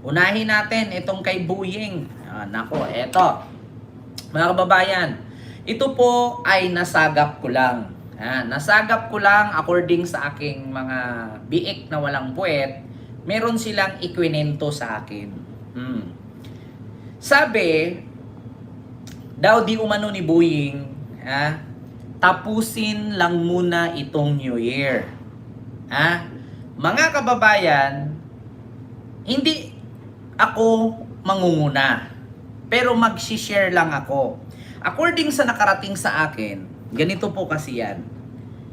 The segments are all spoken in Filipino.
Unahin natin itong kay Buying. Nako, eto. Mga kababayan, ito po ay nasagap ko lang. Nasagap ko lang according sa aking mga biik na walang puwet, meron silang ikwinento sa akin. Sabi, daw di umano ni Buying, tapusin lang muna itong New Year. Mga kababayan, hindi ako mangunguna, pero mag-share lang ako. According sa nakarating sa akin, ganito po kasi yan.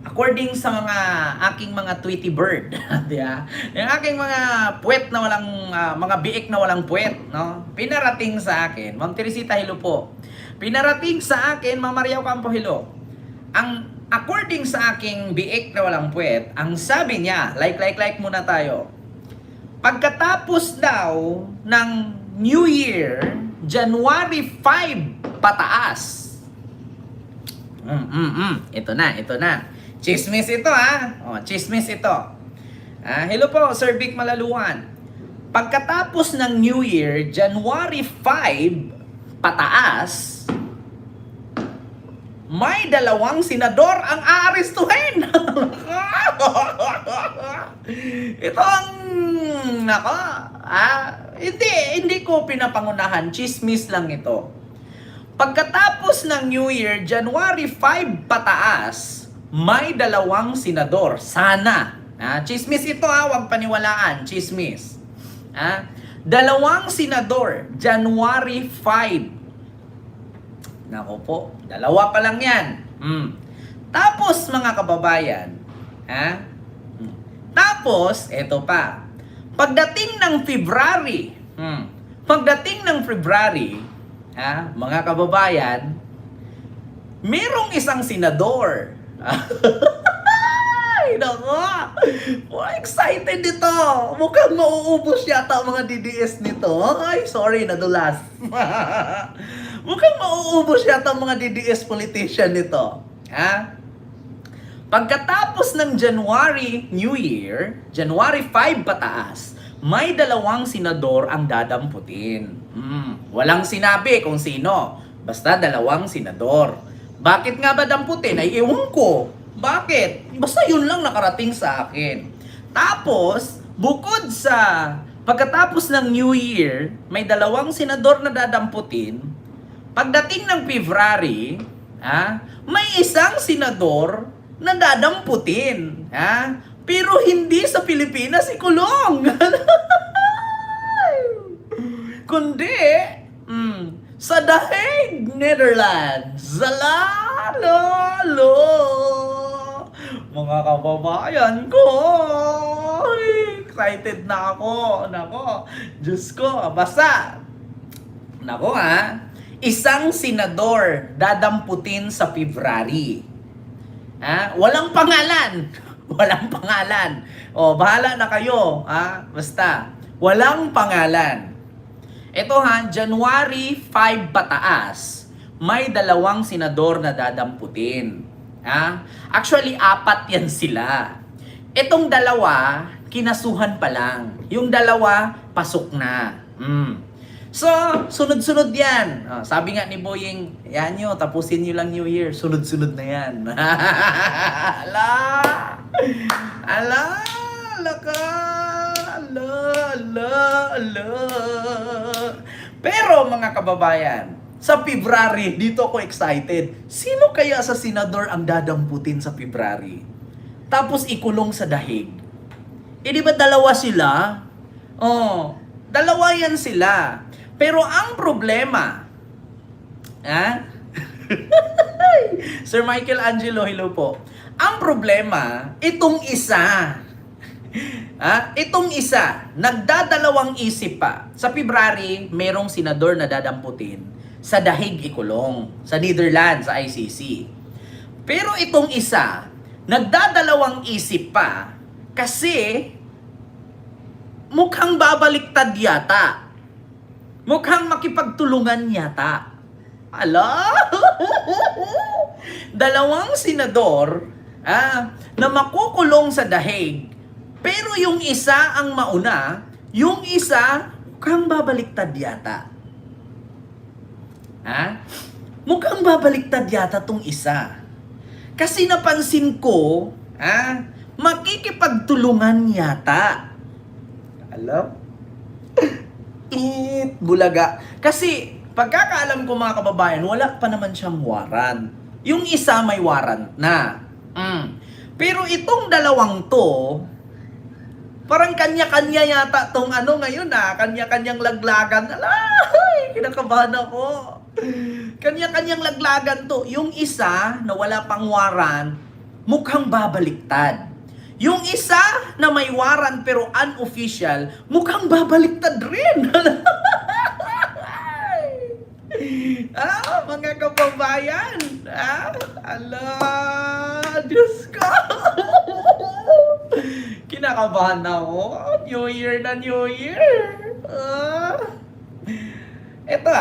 According sa mga aking mga Tweety bird, diba? Yung aking mga puwet na walang, mga biik na walang puwet, no? Pinarating sa akin, Ma'am Teresita, hello po. Pinarating sa akin, Ma'am Maria Ocampo, hello. According sa aking biik na walang puwet, ang sabi niya, like muna tayo. Pagkatapos daw ng New Year, January 5 pataas. Ito na. Chismis ito chismis ito. Hello po, Sir Vic Malaluan. Pagkatapos ng New Year, January 5 pataas, may 2 senador ang aarestuhin. Ito ang hindi ko pinapangunahan, chismis lang ito. Pagkatapos ng New Year, January 5 pataas, may 2 senador. Sana. Chismis ito wag paniwalaan, chismis. 2 senador, January 5. Nako po, 2 pa lang yan. Tapos mga kababayan, tapos, eto pa. Pagdating ng February, mga kababayan, merong isang senador. Ay, nako. Excited ito. Mukhang mauubos yata ang mga DDS nito. Ay, sorry, nadulas. Mukhang mauubos yata ang mga DDS politician nito. Pagkatapos ng January New Year, January 5 pataas, may 2 senador ang dadamputin. Walang sinabi kung sino. Basta 2 senador. Bakit nga ba damputin? Ay ewan ko. Bakit? Basta yun lang nakarating sa akin. Tapos, bukod sa pagkatapos ng New Year, may 2 senador na dadamputin. Pagdating ng February, may isang senador na dadamputin. Pero hindi sa Pilipinas ikulong. Kundi sa The Hague, Netherlands. Zalalo. Mga kababayan ko. Excited na ako. Nako. Diyos ko. Basta. Nako isang senador dadamputin sa February. Walang pangalan. Walang pangalan. Bahala na kayo. Basta. Walang pangalan. Ito January 5 pataas, may 2 senador na dadamputin. Actually, 4 yan sila. Itong 2, kinasuhan pa lang. Yung 2, pasok na. So, sunod-sunod yan. Sabi nga ni Boying, yan nyo, tapusin nyo lang New Year. Sunod-sunod na yan. Pero mga kababayan, sa February, dito ako excited. Sino kaya sa senador ang dadamputin sa February? Tapos ikulong sa dahig. Di ba 2 sila? 2 yan sila. Pero ang problema, Sir Michael Angelo, hello po. Ang problema, itong isa, nagdadalawang isip pa. Sa February, merong senador na dadamputin. Sa dahig ikulong. Sa Netherlands, sa ICC. Pero itong isa, nagdadalawang isip pa. Kasi, mukhang babaliktad yata. Mukhang makipagtulungan yata. 2 senador na makukulong sa dahig, pero yung isa ang mauna Yung isa, mukhang babaliktad yata. Ha? Mukhang babaliktad yata tong isa. Kasi napansin ko, makikipagtulungan yata. Alam? Bulaga. Kasi, pagkakaalam ko mga kababayan, wala pa naman siyang warrant. Yung isa may warrant na. Pero itong dalawang to, parang kanya-kanya yata tong ngayon kanya-kanyang laglagan. Alay, kinakabahan ako. Kanya-kanyang laglagan to. Yung isa na wala pang warrant, mukhang babaliktad. Yung isa na may warrant pero unofficial, mukhang babaliktad rin. Mga kababayan. Diyos ko. Kinakabahan ako. New Year na New Year. Ito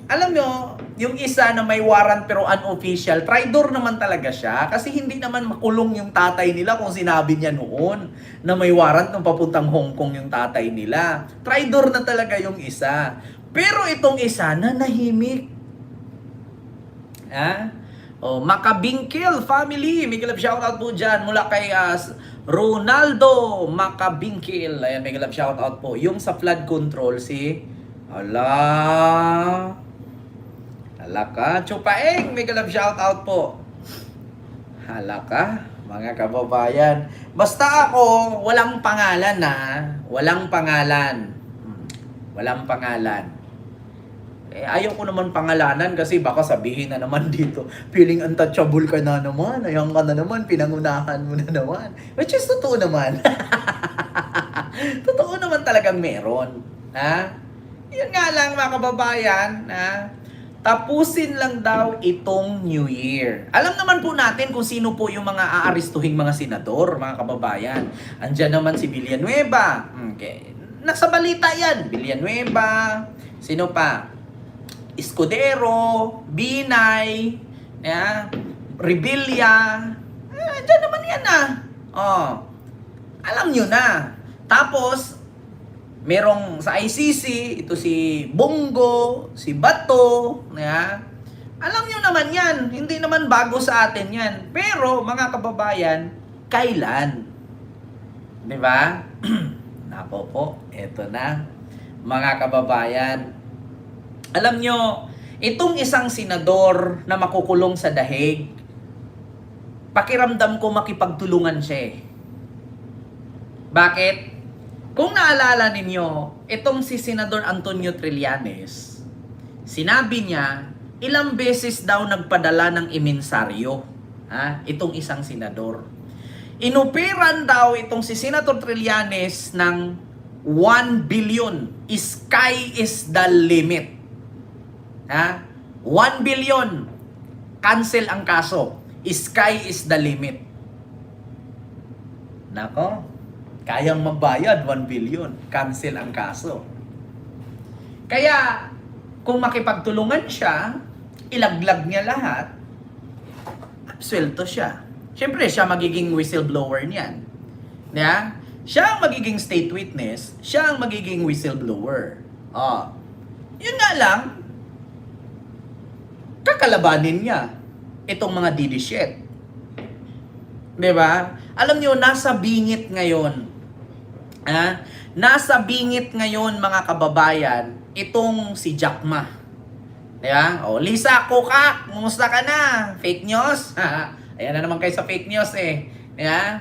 alam nyo, yung isa na may warrant pero unofficial, traidor naman talaga siya. Kasi hindi naman makulong yung tatay nila kung sinabi niya noon na may warrant nung papuntang Hong Kong yung tatay nila. Traidor na talaga yung isa. Pero itong isa na nahimik. Makabingkil family. May galap shoutout po dyan mula kay Ronaldo Makabingkil. Ayan, may galap shoutout po. Yung sa flood control Halaka, Chupaeng, may galap shoutout po. Halaka, mga kababayan. Basta ako, walang pangalan Walang pangalan. Walang pangalan. Ayaw ko naman pangalanan kasi baka sabihin na naman dito, feeling untouchable ka na naman, ayaw ka na naman, pinangunahan mo na naman. Which is totoo naman. Totoo naman talagang meron. Yun nga lang mga kababayan, tapusin lang daw itong New Year. Alam naman po natin kung sino po yung mga aarestuhing mga senador, mga kababayan. Andyan naman si Villanueva. Okay. Nasa balita yan. Villanueva. Sino pa? Escudero. Binay. Revilla. Andyan naman yan alam nyo na. Tapos, merong sa ICC, ito si Bongo, si Bato, alam nyo naman yan, hindi naman bago sa atin yan. Pero, mga kababayan, kailan? Di ba? Nako po, eto na. Mga kababayan, alam nyo, itong isang senador na makukulong sa dahig, pakiramdam ko makipagtulungan siya. Bakit? Kung naalala ninyo, itong si Senador Antonio Trillanes, sinabi niya, ilang beses daw nagpadala ng imensaryo. Itong isang senador. Inupiran daw itong si Senator Trillanes ng 1 billion. Sky is the limit. 1 billion. Cancel ang kaso. Sky is the limit. Nako. Kayang mabayad 1 billion. Cancel ang kaso. Kaya, kung makipagtulungan siya, ilaglag niya lahat, absuelto siya. Siyempre, siya magiging whistleblower niyan. Siya ang magiging state witness, siya ang magiging whistleblower. Yun nga lang, kakalabanin niya itong mga DD shit. Diba? Alam niyo, nasa bingit ngayon. Nasa bingit ngayon mga kababayan, itong si Jack Ma. Diba? Lisa Kukak, kumusta ka na? Fake news? Ayan na naman kayo sa fake news Diba?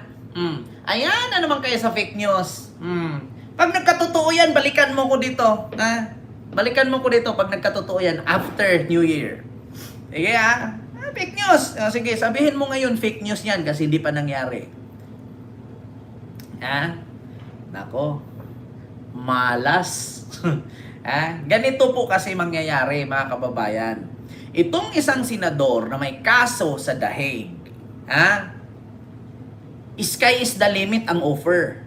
Ayan na naman kayo sa fake news. Pag nagkatotoo yan, balikan mo ko dito. Balikan mo ko dito pag nagkatotoo yan after New Year. Sige fake news. Sige, sabihin mo ngayon fake news yan kasi hindi pa nangyari. Nako, malas. Ganito po kasi mangyayari mga kababayan. Itong isang senador na may kaso sa dahig, sky is the limit ang offer.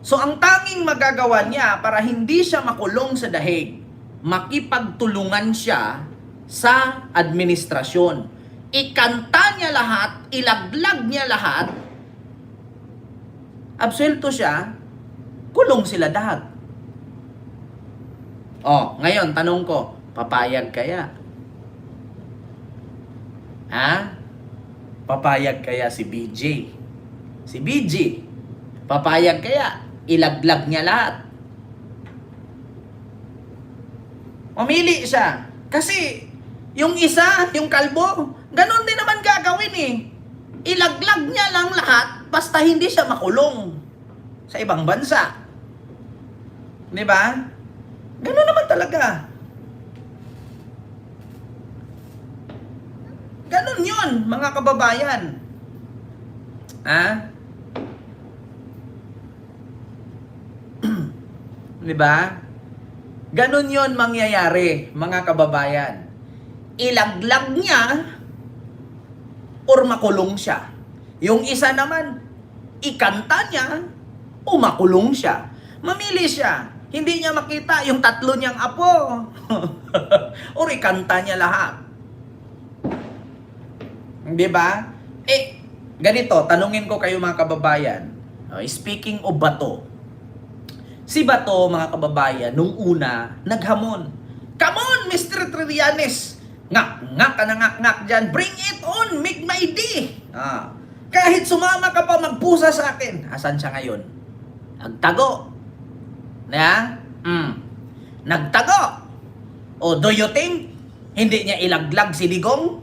So ang tanging magagawa niya para hindi siya makulong sa dahig, makipagtulungan siya sa administrasyon. Ikanta niya lahat, ilaglag niya lahat, absuelto siya, kulong sila lahat. Ngayon, tanong ko, papayag kaya? Ha? Papayag kaya si BJ? Si BJ, papayag kaya? Ilaglag niya lahat. Mamili siya. Kasi, yung isa, yung kalbo, ganun din naman gagawin eh. Ilaglag niya lang lahat, basta hindi siya makulong sa ibang bansa. Di ba? Ganun naman talaga. Ganun yun, mga kababayan. Ha? Di ba? Ganun yun mangyayari, mga kababayan. Ilaglag niya or makulong siya. Yung isa naman, ikanta niya o makulong siya. Mamili siya. Hindi niya makita yung tatlo niyang apo. Or ikanta niya lahat. Di ba? Ganito, tanungin ko kayo mga kababayan. Speaking of Bato. Si Bato, mga kababayan, nung una, naghamon. Come on, Mr. Trillanes! Ngak ka na ngak dyan. Bring it on! Make my day! Kahit sumama ka pa, magpusa sa akin. Asan siya ngayon? Nagtago. Nagtago. Do you think hindi niya ilaglag si Digong?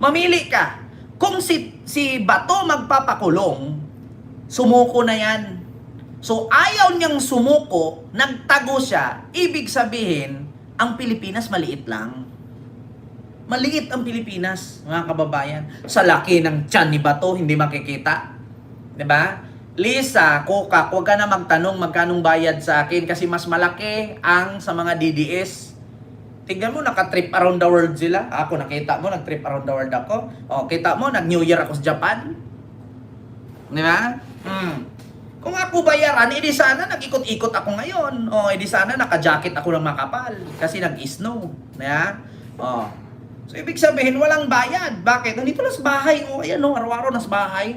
Mamili ka. Kung si Bato magpapakulong, sumuko na yan. So ayaw niyang sumuko, nagtago siya, ibig sabihin, ang Pilipinas maliit lang. Maliit ang Pilipinas, mga kababayan. Sa laki ng tiyan ni Bato, hindi makikita. 'Di ba? Lisa, Coca, huwag ka na magtanong magkanong bayad sa akin kasi mas malaki ang sa mga DDS. Tignan mo, naka-trip around the world sila. Ako, nakita mo, nag-trip around the world ako. Kita mo, nag-New Year ako sa Japan. Di ba? Kung ako bayaran, edi sana nag-ikot-ikot ako ngayon. Edi sana naka-jacket ako ng makapal kasi nag-snow. Diba? So, ibig sabihin, walang bayad. Bakit? Nandito lang sa bahay. Ayan, araw-araw na sa bahay.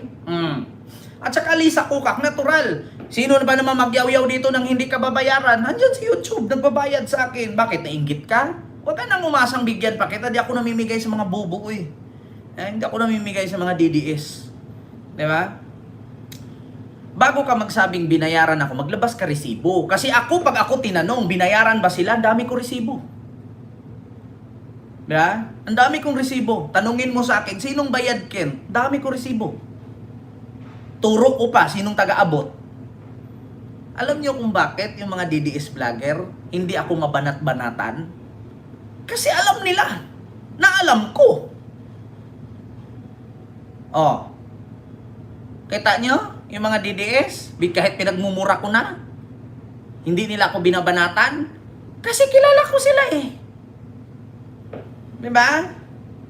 At saka Lisa Kukak, natural. Sino na ba naman magyaw-yaw dito nang hindi ka babayaran? Nandiyan sa YouTube, nagbabayad sa akin. Bakit? Nainggit ka? Huwag ka nang umasang bigyan pa kita. Di ako namimigay sa mga bubo hindi ako namimigay sa mga DDS. Di ba? Bago ka magsabing binayaran ako, maglabas ka resibo. Kasi pag ako tinanong, binayaran ba sila? Ang dami ko resibo. Di ba? Ang dami kong resibo. Tanungin mo sa akin, sinong bayad, Ken? Dami ko resibo. Turo ko pa, sinong taga-abot. Alam niyo kung bakit yung mga DDS vlogger, hindi ako mabanat-banatan? Kasi alam nila, na alam ko. Kita nyo, yung mga DDS, kahit pinagmumura ko na, hindi nila ako binabanatan, kasi kilala ko sila eh. Diba?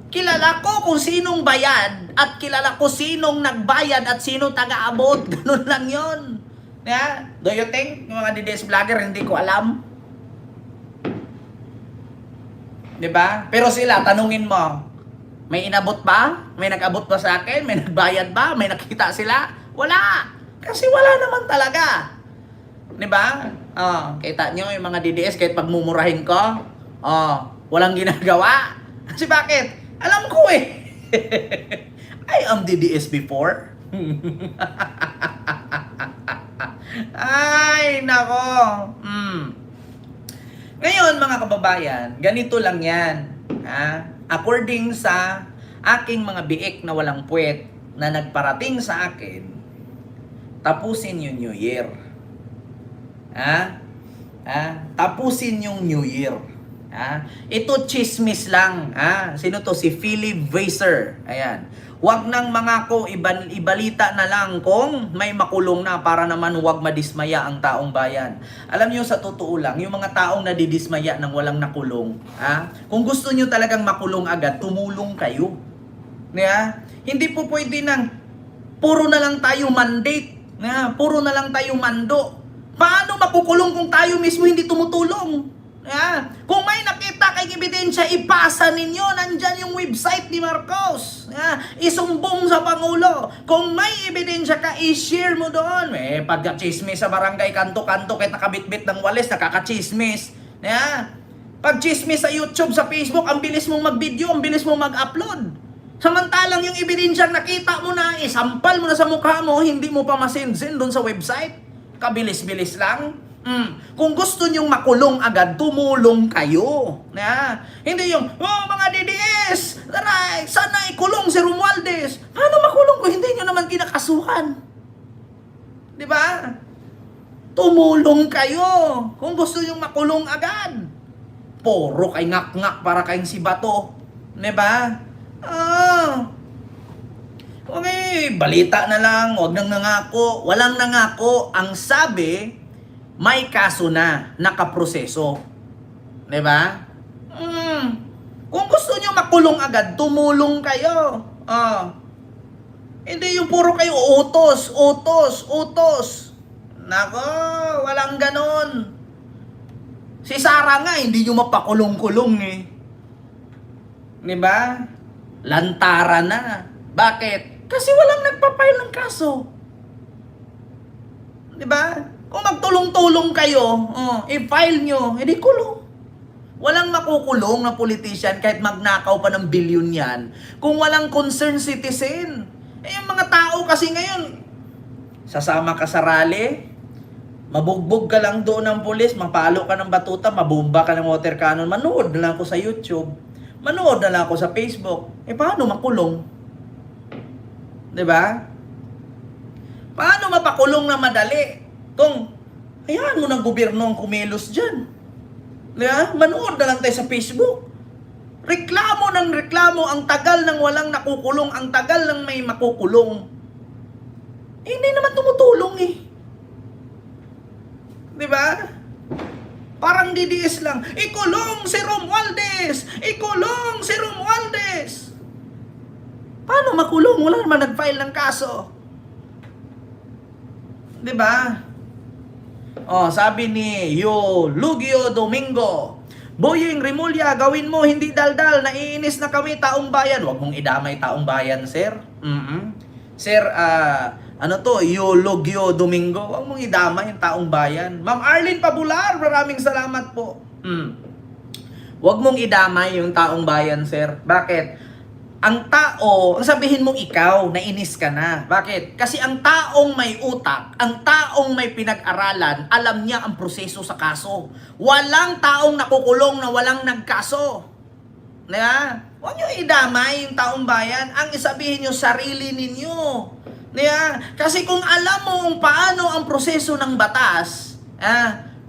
Kilala ko kung sinong bayad at kilala ko sinong nagbayad at sino taga-abot. Ganun lang yun. Yeah? Do you think yung mga DDS vlogger hindi ko alam? Diba? Pero sila, tanungin mo, may inabot ba? May nag-abot ba sa akin? May nagbayad ba? May nakita sila? Wala. Kasi wala naman talaga. Diba? Kita nyo yung mga DDS kahit pagmumurahin ko, walang ginagawa. Kasi bakit? Alam ko eh. I am DDS before. Ay, nako. Ngayon, mga kababayan, ganito lang yan. According sa aking mga biik na walang puwet na nagparating sa akin, tapusin yung New Year. Tapusin yung New Year. Ito chismis lang. Sino to? Si Philip Vaser. Ayan. Huwag nang mangako, ibalita na lang kung may makulong na para naman huwag madismaya ang taong bayan. Alam niyo, sa totoo lang, yung mga taong nadidismaya nang walang nakulong, kung gusto niyo talagang makulong agad, tumulong kayo. Hindi po pwede nang puro na lang tayo mandate. Puro na lang tayo mando. Paano makukulong kung tayo mismo hindi tumutulong? Kung may nakita kay ebidensya, ipasa ninyo. Nandyan yung website ni Marcos. Isumbong sa Pangulo. Kung may ebidensya ka, i-share mo doon. Pagka-chismis sa barangay, kanto-kanto, kahit nakabitbit ng walis, nakaka-chismis. Pag-chismis sa YouTube, sa Facebook, ang bilis mong mag-video, ang bilis mong mag-upload. Samantalang yung ebidensyang nakita mo na, isampal mo na sa mukha mo, hindi mo pa masend-send doon sa website. Kabilis-bilis lang. Kung gusto nyong makulong agad, tumulong kayo. Hindi yung, mga DDS, taray, sana ikulong si Romualdez. Paano makulong kung hindi nyo naman kinakasuhan? Di ba? Tumulong kayo kung gusto nyong makulong agad. Puro kay ngak-ngak para kayong si Bato. Di ba? Okay, balita na lang, wag nang nangako. Walang nangako. Ang sabi, may kaso na, nakaproseso. Diba? Kung gusto nyo makulong agad, tumulong kayo. Hindi yung puro kayo utos. Nako, walang ganon. Si Sara nga, hindi nyo mapakulong-kulong eh. Diba? Lantara na. Bakit? Kasi walang nagpapile ng kaso. Diba? Kung magtulong-tulong kayo, i-file nyo, edi kulong. Walang makukulong na politician kahit magnakaw pa ng bilyon yan kung walang concerned citizen. Yung mga tao kasi ngayon, sasama ka sa rally, mabugbog ka lang doon ng pulis, mapalo ka ng batuta, mabomba ka ng water cannon, manood na lang ako sa YouTube, manood na lang ako sa Facebook. Paano makulong? Diba? Paano mapakulong na madali? Kung, hayaan mo ng gobyerno ang kumilos dyan. Diba? Manood na lang tayo sa Facebook. Reklamo ng reklamo, ang tagal ng walang nakukulong, ang tagal ng may makukulong. Hindi naman tumutulong eh. Diba? Parang DDS lang, ikulong si Romualdez! Ikulong si Romualdez! Paano makulong? Wala naman nag-file ng kaso. Diba? Sabi ni Lugio Domingo, Boyeng Rimulya, gawin mo, hindi daldal, naiinis na kami, taong bayan. Huwag mong idamay taong bayan, sir. Sir, Lugio Domingo, huwag mong idamay yung taong bayan. Ma'am Arlene Pabular, maraming salamat po. Huwag mong idamay yung taong bayan, sir. Bakit? Ang sabihin mong ikaw, nainis ka na. Bakit? Kasi ang taong may utak, ang taong may pinag-aralan, alam niya ang proseso sa kaso. Walang taong nakukulong na walang nagkaso. Diba? Huwag nyo idamay yung taong bayan. Ang isabihin nyo, sarili ninyo. Diba? Kasi kung alam mo kung paano ang proseso ng batas,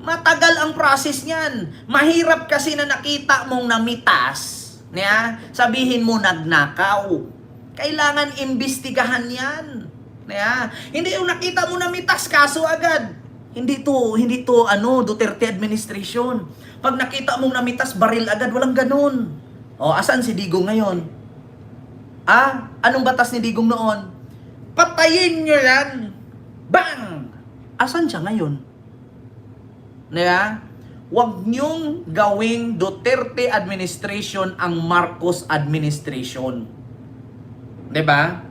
matagal ang process niyan. Mahirap kasi na nakita mong namitas. Sabihin mo nagnakaw. Kailangan imbestigahan yan. Hindi yung nakita mo na mitas, kaso agad. Hindi to Duterte administration. Pag nakita mong namitas, baril agad, walang ganun. Asan si Digong ngayon? Anong batas ni Digong noon? Patayin nyo yan. Bang! Asan siya ngayon? Huwag niyong gawing Duterte administration ang Marcos administration. Diba?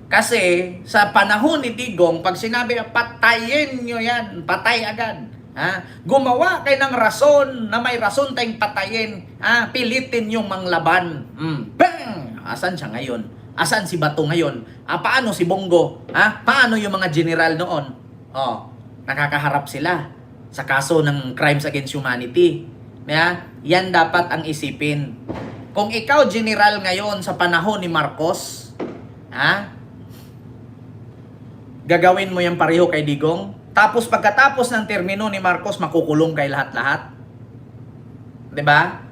Kasi sa panahon ni Digong, pag sinabi patayin nyo yan, patay agad. Gumawa kayo ng rason na may rason tayong patayin. Pilitin yung manglaban. Bang! Asan siya ngayon? Asan si Bato ngayon? Paano si Bongo? Paano yung mga general noon? Nakakaharap sila sa kaso ng crimes against humanity. Yan dapat ang isipin. Kung ikaw general ngayon sa panahon ni Marcos, gagawin mo yung pareho kay Digong, tapos pagkatapos ng termino ni Marcos, makukulong kay lahat-lahat. Diba?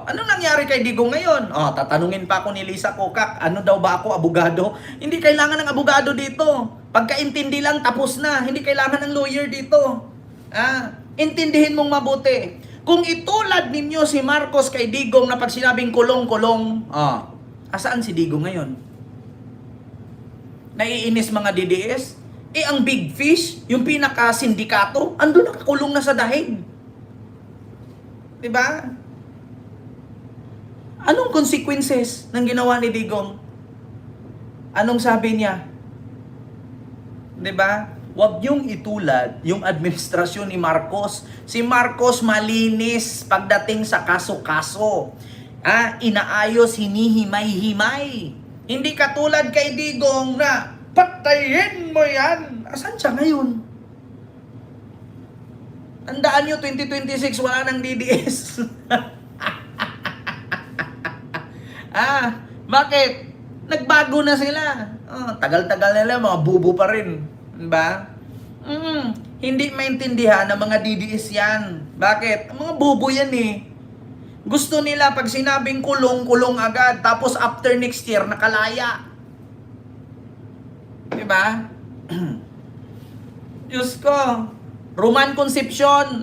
Anong nangyari kay Digong ngayon? Tatanungin pa ako ni Lisa Kokak, ano daw ba ako, abogado? Hindi kailangan ng abogado dito. Pagkaintindi lang, tapos na. Hindi kailangan ng lawyer dito. Intindihin mong mabuti. Kung itulad ninyo si Marcos kay Digong na pag sinabing kulong-kulong, asaan si Digong ngayon? Naiinis mga DDS? Ang big fish, yung pinaka-sindikato, andun nakakulong na sa dahig. 'Di ba? Anong consequences ng ginawa ni Digong? Anong sabi niya? 'Di ba? Huwag niyong itulad yung administrasyon ni Marcos. Si Marcos malinis pagdating sa kaso-kaso. Inaayos, hinihimay-himay. Hindi katulad kay Digong na patayin mo yan. Asan siya ngayon? Tandaan niyo, 2026 wala nang DDS. Bakit? Nagbago na sila. Tagal-tagal nila, mga bubo pa rin. Diba? Hindi maintindihan ng mga DDS yan. Bakit? Mga bubo yan eh. Gusto nila pag sinabing kulong, kulong agad. Tapos after next year, nakalaya. Diba? Diyos ko. Roman conception.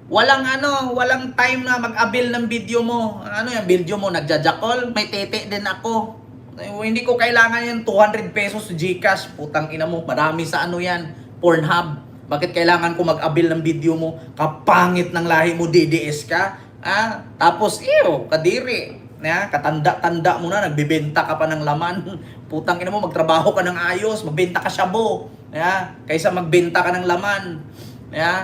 Walang time na mag-avail ng video mo. Ano yung video mo? Nagjajakol? May tete din ako. Hindi ko kailangan yan 200 pesos Gcash. Putang ina mo. Marami sa ano yan. Pornhub. Bakit kailangan ko mag-avail ng video mo? Kapangit ng lahi mo, DDS ka. Tapos, kadiri. Katanda-tanda mo na, nagbibenta ka pa ng laman. Putang ina mo, magtrabaho ka ng ayos. Magbenta ka shabu. Kaysa magbenta ka ng laman.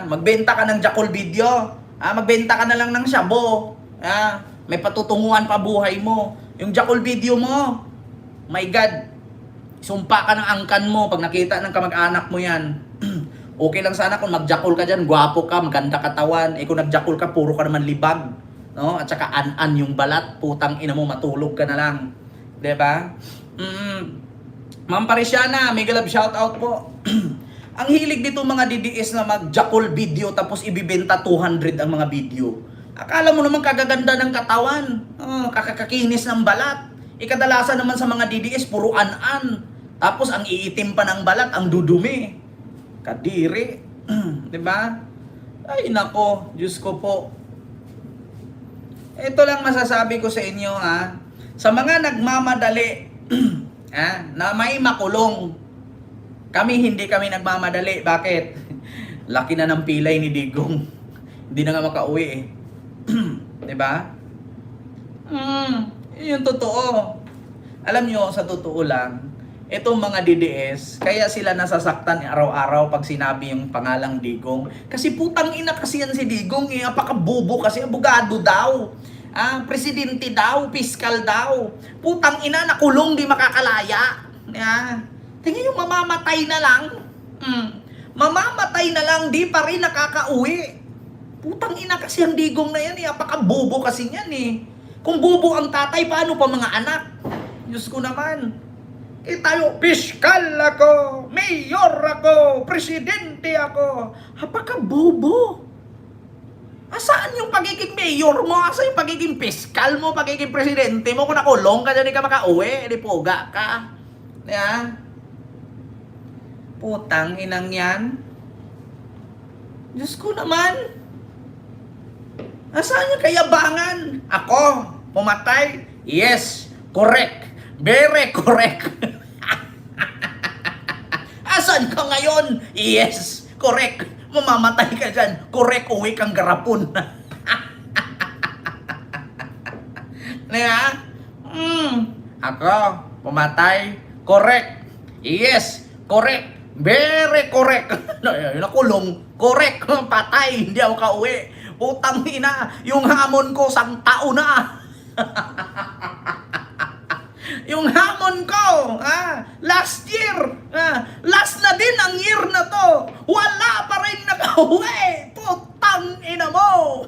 Magbenta ka ng Jakol video. Magbenta ka na lang ng shabu. May patutunguhan pa buhay mo. Yung Jakol video mo, my God, sumpa ka ng angkan mo pag nakita ng kamag-anak mo yan. Okay lang sana kung mag-Jakol ka dyan, gwapo ka, maganda katawan. Kung nag-Jakol ka, puro ka naman libag. No? At saka an-an yung balat, putang ina mo, matulog ka na lang. Diba? Ma'am Parisiana, mega love shoutout po. Ang hilig dito mga DDS na mag-Jakol video tapos ibibenta 200 ang mga video. Akala mo naman kagaganda ng katawan. Kakakakinis ng balat. Kadalasan naman sa mga DDS, puro an-an. Tapos ang iitim pa ng balat, ang dudumi. Kadiri. Diba? Ay nako, Diyos ko po. Ito lang masasabi ko sa inyo sa mga nagmamadali na may makulong. Hindi kami nagmamadali. Bakit? Laki na ng pilay ni Digong. Hindi na nga makauwi eh. Diba? Yung totoo. Alam nyo, sa totoo lang, itong mga DDS, kaya sila nasasaktan araw-araw pag sinabi yung pangalang Digong. Kasi putang ina kasi yan si Digong eh. Apakabubo kasi, abogado daw. Presidente daw, piskal daw. Putang ina, nakulong, di makakalaya. Tingin yung mamamatay na lang. Mamamatay na lang, di pa rin nakakauwi. Putang ina kasi ang Digong na yan eh. Apakabubo kasi yan eh. Kung bubo ang tatay, paano pa mga anak? Diyos ko naman. Tayo, piskal ako, mayor ako, presidente ako. Apakabubo. Asaan yung pagiging mayor mo? Asaan yung pagiging piskal mo? Pagiging presidente mo? Kung nakulong ka dyan, di ka makauwi. Di poga ka. Putang inang yan. Diyos ko naman. Asaan yung kayabangan? Ako, pumatay? Yes, correct. Very correct. Asan ka ngayon? Yes, correct. Mamamatay ka dyan. Correct, uwi kang garapon. Ako, pumatay? Correct. Yes, correct. Very correct. Nakulong. Correct. Patay. Hindi ako kauwi. Putang ina, yung hamon ko, sang tao na. Yung hamon ko, last year, last na din ang year na to. Wala pa rin nakauwi. Putang ina mo.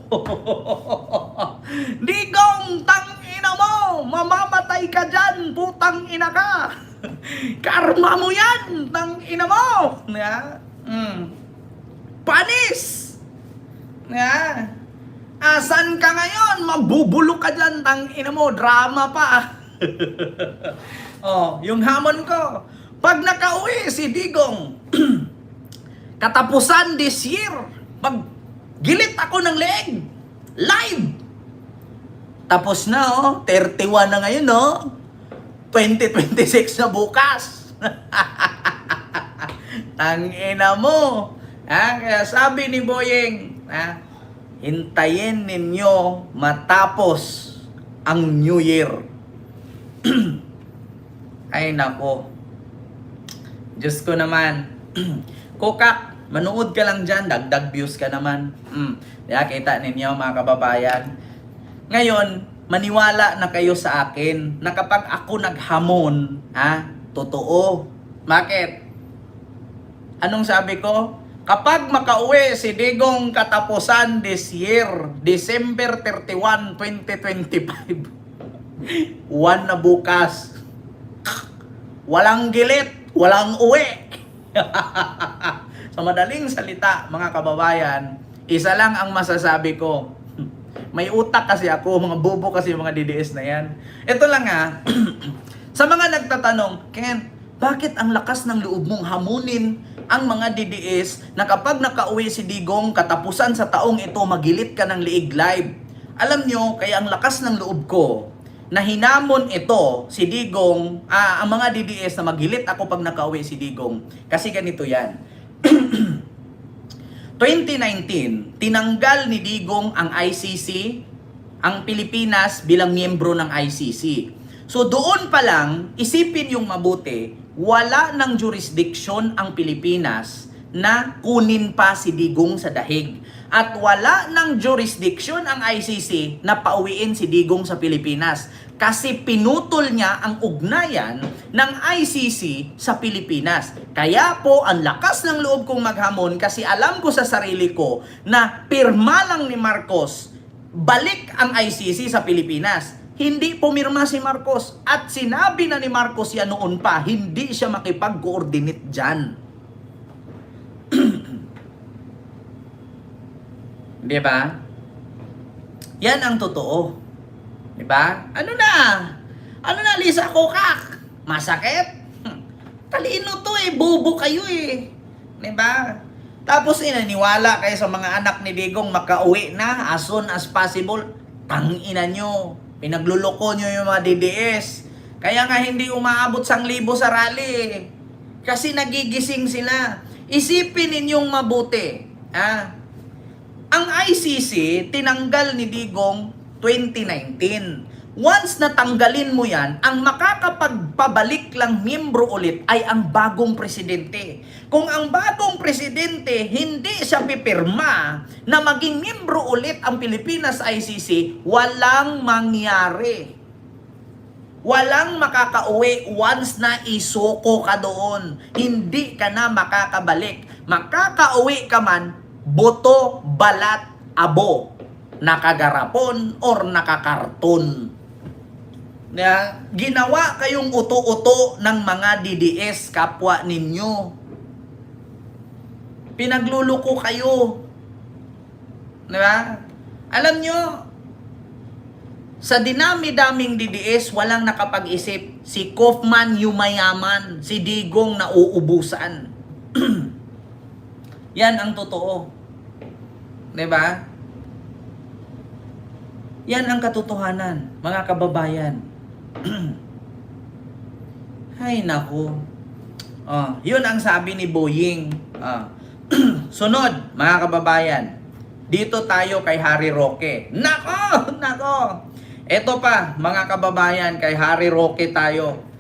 Digong, tang ina mo. Mamamatay ka dyan, putang ina ka. Karma mo yan, tang ina mo. Panis. Asan ka ngayon? Mabubulok ka dyan, tang ina mo, drama pa. Yung hamon ko, pag nakauwi si Digong, katapusan this year, maggilit ako ng leeg, live. Tapos na 31 na ngayon 2026 na bukas. Tang ina mo. Kaya sabi ni Boyeng, hintayin ninyo matapos ang New Year. Ay nako. Diyos ko naman. Kokak, manood ka lang dyan, dagdag views ka naman. Kaya kita ninyo mga kababayan. Ngayon, maniwala na kayo sa akin na kapag ako naghamon, totoo. Bakit? Anong sabi ko? Kapag makauwi si Digong katapusan this year, December 31, 2025, 1 na bukas. Walang gilit, walang uwi. Sa madaling salita, mga kababayan, isa lang ang masasabi ko. May utak kasi ako, mga bobo kasi yung mga DDS na yan. Ito lang sa mga nagtatanong, Ken, bakit ang lakas ng loob mong hamunin ang mga DDS na kapag nakauwi si Digong katapusan sa taong ito, magilit ka ng liig live? Alam nyo, kaya ang lakas ng loob ko na hinamon ito, si Digong, ang mga DDS na magilit ako pag nakauwi si Digong. Kasi ganito yan. 2019, tinanggal ni Digong ang ICC, ang Pilipinas bilang miyembro ng ICC. So doon pa lang, isipin yung mabuti, wala ng jurisdiction ang Pilipinas na kunin pa si Digong sa dahig. At wala ng jurisdiction ang ICC na pauwiin si Digong sa Pilipinas. Kasi pinutol niya ang ugnayan ng ICC sa Pilipinas. Kaya po, ang lakas ng loob kong maghamon kasi alam ko sa sarili ko na pirma lang ni Marcos, balik ang ICC sa Pilipinas. Hindi pumirma si Marcos at sinabi na ni Marcos yan noon pa, hindi siya makipag-coordinate dyan. Di ba? Yan ang totoo. Di ba? Ano na, Lisa Kokak? Masakit? Talino to bobo kayo Di ba? Tapos inaniwala kayo sa mga anak ni Digong makauwi na as soon as possible. Tangina nyo. Pinagluloko nyo yung mga DDS. Kaya nga hindi umaabot 1,000 sa rally. Kasi nagigising sila. Isipin ninyong mabuti. Ang ICC, tinanggal ni Digong 2019. Once natanggalin mo yan, ang makakapagpabalik lang miyembro ulit ay ang bagong presidente. Kung ang bagong presidente hindi siya pipirma na maging miyembro ulit ang Pilipinas ICC, walang mangyari. Walang makakauwi once na isoko ka doon. Hindi ka na makakabalik. Makakauwi ka man, boto, balat, abo. Nakagarapon or nakakarton. Ginawa kayong uto-uto ng mga DDS kapwa ninyo. Pinagluluko kayo. Diba? Alam nyo, sa dinami-daming DDS, walang nakapag-isip. Si Kaufman yumayaman, si Digong nauubusan. Yan ang totoo. Diba? Yan ang katotohanan, mga kababayan. Ay, naku. Yun ang sabi ni Boying. Sunod, mga kababayan. Dito tayo kay Harry Roque. Nako! Ito pa, mga kababayan, kay Harry Roque tayo.